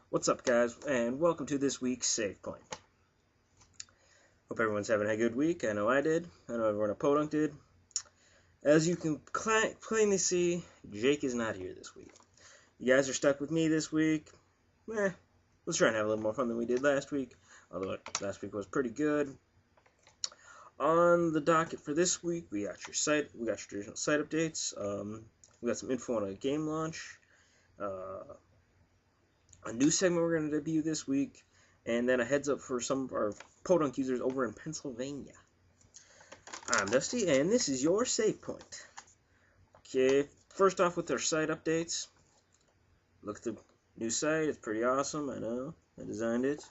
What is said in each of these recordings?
What's up, guys, and welcome to this week's Save Point. Hope everyone's having a good week. I know I did. I know everyone at Podunk did. As you can plainly see, Jake is not here this week. You guys are stuck with me this week. Let's try and have a little more fun than we did last week, although last week was pretty good. On the docket for this week, we got your traditional site updates. We got some info on a game launch. A new segment we're going to debut this week, and then a heads up for some of our Podunk users over in Pennsylvania. I'm Dusty, and this is your Save Point. Okay, first off with our site updates. Look at the new site, it's pretty awesome, I know, I designed it.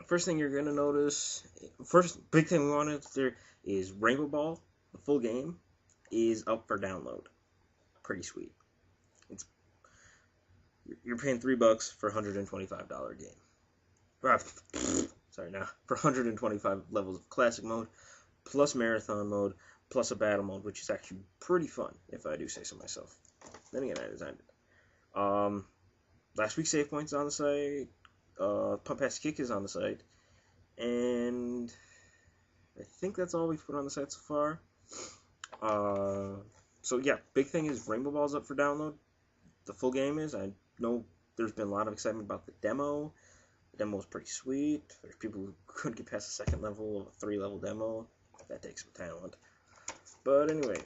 First thing you're going to notice, first big thing we wanted there is Rainbow Ball, the full game, is up for download. Pretty sweet. You're paying $3 for a $125 game. For 125 levels of classic mode, plus marathon mode, plus a battle mode, which is actually pretty fun, if I do say so myself. Then again, I designed it. Last week's save point's on the site. Pump Pass Kick is on the site, and I think that's all we've put on the site so far. So yeah, big thing is Rainbow Ball's up for download. The full game is. I know there's been a lot of excitement about the demo. The demo was pretty sweet. There's people who couldn't get past the second level of a 3-level demo. That takes some talent. But anyway,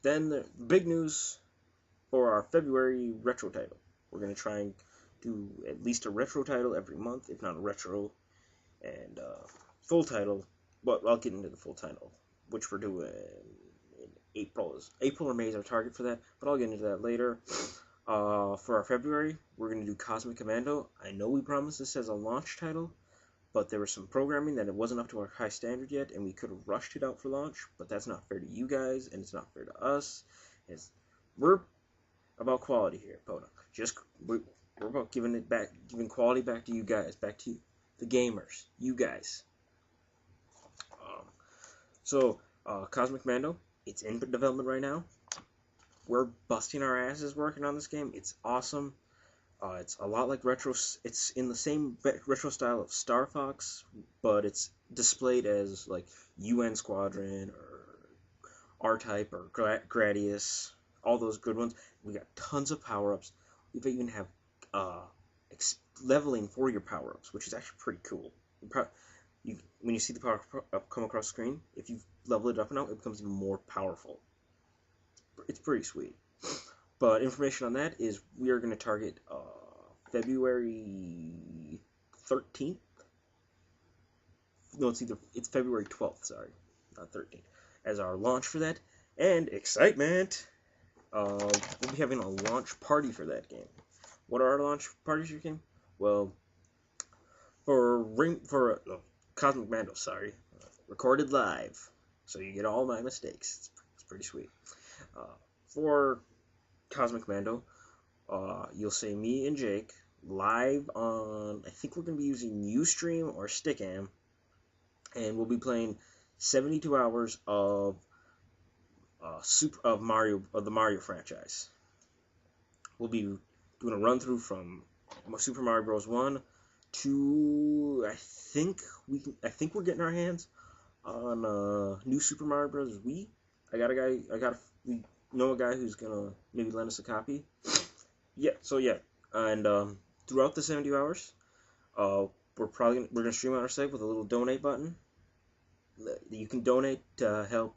then the big news for our February retro title. We're going to try and do at least a retro title every month, if not a retro, and full title. But I'll get into the full title, which we're doing in April. April or May is our target for that, but I'll get into that later. For our February, we're going to do Cosmic Commando. I know we promised this as a launch title, but there was some programming that it wasn't up to our high standard yet, and we could have rushed it out for launch, but that's not fair to you guys, and it's not fair to us. We're about quality here at Podunk. We're about giving quality back to you guys, back to you, the gamers, you guys. Cosmic Commando, it's in development right now. We're busting our asses working on this game. It's awesome. It's a lot like retro. It's in the same retro style of Star Fox, but it's displayed as like UN Squadron or R-Type or Gradius. All those good ones. We got tons of power-ups. We even have leveling for your power-ups, which is actually pretty cool. When you see the power-up come across the screen, if you level it up and out, it becomes even more powerful. It's pretty sweet. But information on that is we are going to target February 13th. No, it's February 12th, sorry, not 13th, as our launch for that. And excitement! We'll be having a launch party for that game. What are our launch parties for your game? Well, for Cosmic Commando, recorded live, so you get all my mistakes. It's pretty sweet. For Cosmic Commando, you'll see me and Jake live on, I think we're going to be using Ustream or Stickam, and we'll be playing 72 hours of the Mario franchise. We'll be doing a run through from Super Mario Bros. 1 to I think we're getting our hands on new Super Mario Bros. Wii. We know a guy who's gonna maybe lend us a copy. And throughout the 72 hours, we're gonna stream on our site with a little donate button. You can donate to help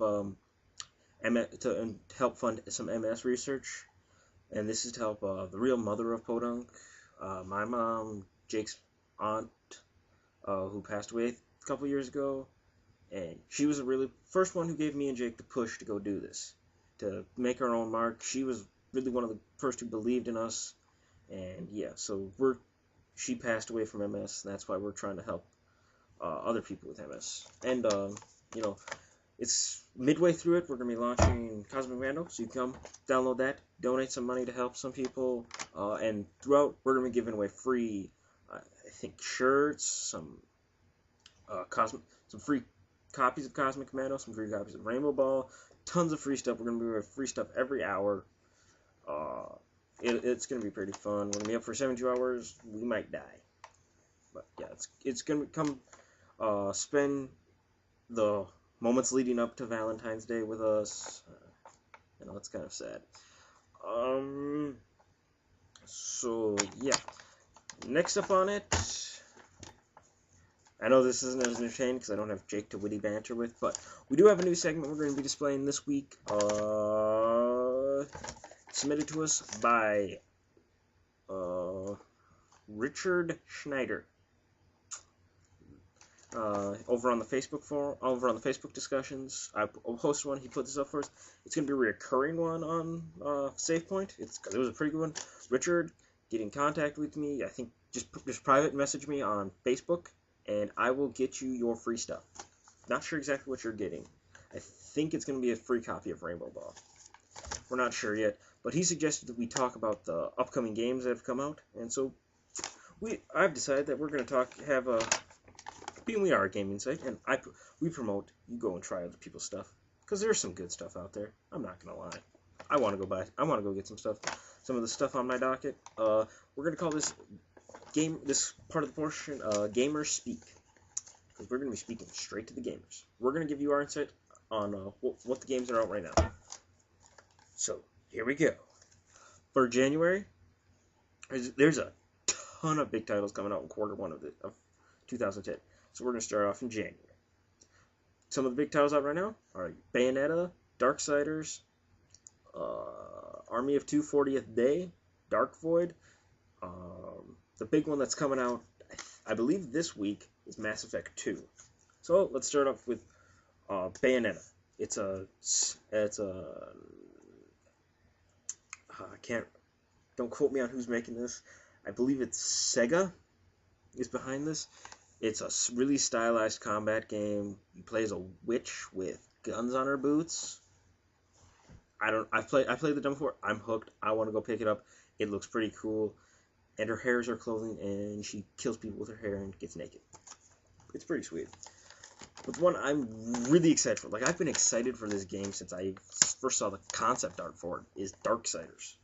help fund some MS research, and this is to help the real mother of Podunk, my mom, Jake's aunt, who passed away a couple years ago, and she was the really first one who gave me and Jake the push to go do this, to make our own mark. She was really one of the first who believed in us, and yeah, so she passed away from MS, and that's why we're trying to help other people with MS. And it's midway through it. We're gonna be launching Cosmic Commando, so you can come download that, donate some money to help some people, and throughout we're gonna be giving away free, I think, shirts, some free copies of Cosmic Commando, some free copies of Rainbow Ball, tons of free stuff. We're going to be doing free stuff every hour It's gonna be pretty fun. We're gonna be up for 72 hours. We might die, but yeah, it's gonna come. Spend the moments leading up to Valentine's Day with us. It's kind of sad. So yeah. Next up on it, I know this isn't as entertaining because I don't have Jake to witty banter with, but we do have a new segment we're going to be displaying this week. Submitted to us by Richard Schneider. Over on the Facebook forum, over on the Facebook discussions, I posted one. He put this up first. It's going to be a recurring one on SavePoint. Because it was a pretty good one. Richard, get in contact with me. I think just private message me on Facebook, and I will get you your free stuff. Not sure exactly what you're getting. I think it's going to be a free copy of Rainbow Ball. We're not sure yet, but he suggested that we talk about the upcoming games that have come out, and so I've decided that we're going to have a. Being we are a gaming site, and we promote you go and try other people's stuff because there's some good stuff out there. I'm not gonna lie. I want to go get some stuff. Some of the stuff on my docket. We're gonna call this part of the portion Gamers Speak, because we're gonna be speaking straight to the gamers. We're gonna give you our insight on what the games are out right now. So here we go. For January, there's a ton of big titles coming out in Q1 of 2010. So we're going to start off in January. Some of the big titles out right now are Bayonetta, Darksiders, Army of Two 40th Day, Dark Void. The big one that's coming out, I believe this week, is Mass Effect 2. So let's start off with Bayonetta. Don't quote me on who's making this. I believe it's Sega is behind this. It's a really stylized combat game. You play as a witch with guns on her boots. I've played the demo before. I'm hooked. I want to go pick it up. It looks pretty cool. And her hair is her clothing, and she kills people with her hair and gets naked. It's pretty sweet. But the one I'm really excited for, I've been excited for this game since I first saw the concept art for it, is Darksiders.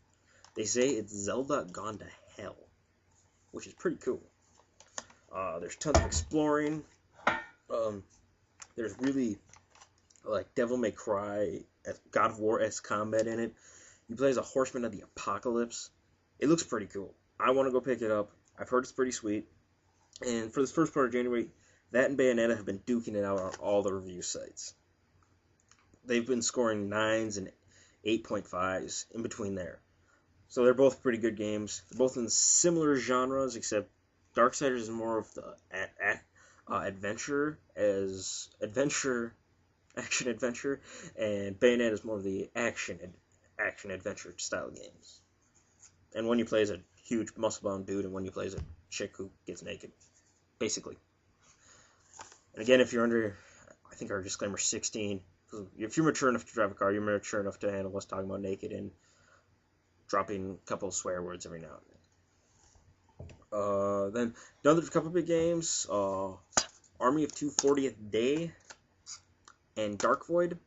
They say it's Zelda gone to hell, which is pretty cool. There's tons of exploring. There's really Devil May Cry, God of War-esque combat in it. You play as a horseman of the apocalypse. It looks pretty cool. I want to go pick it up. I've heard it's pretty sweet. And for this first part of January, that and Bayonetta have been duking it out on all the review sites. They've been scoring 9s and 8.5s in between there. So they're both pretty good games. They're both in similar genres, except Darksiders is more of the action-adventure, and Bayonetta is more of the action-adventure style games. And one you play as a huge muscle-bound dude, and one you play as a chick who gets naked, basically. And again, if you're under, I think our disclaimer 16, if you're mature enough to drive a car, you're mature enough to handle us talking about naked and dropping a couple of swear words every now and then. Then another couple big games, Army of Two 40th Day and Dark Void.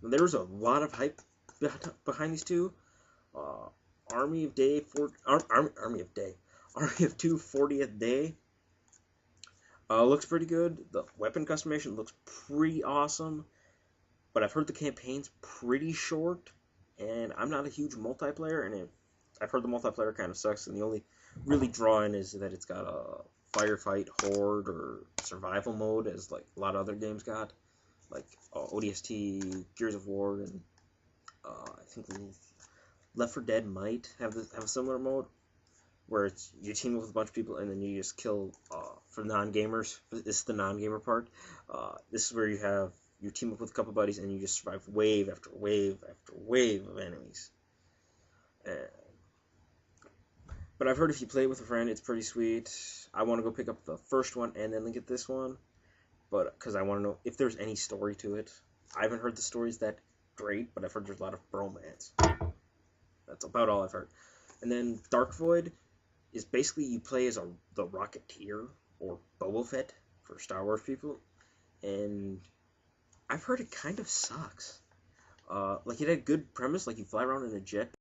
There was a lot of hype behind these two. Army of Two 40th Day looks pretty good. The weapon customization looks pretty awesome, but I've heard the campaign's pretty short, and I'm not a huge multiplayer, and I've heard the multiplayer kind of sucks, and the only really drawing is that it's got a firefight, horde, or survival mode, as a lot of other games got, ODST, Gears of War, and I think Left 4 Dead might have a similar mode, where you team up with a bunch of people and then you just kill for non-gamers. This is the non-gamer part. This is where you team up with a couple buddies and you just survive wave after wave after wave of enemies. But I've heard if you play with a friend, it's pretty sweet. I want to go pick up the first one and then get this one, because I want to know if there's any story to it. I haven't heard the stories that great, but I've heard there's a lot of bromance. That's about all I've heard. And then Dark Void is basically you play as the Rocketeer, or Boba Fett for Star Wars people, and I've heard it kind of sucks. It had a good premise, you fly around in a jet,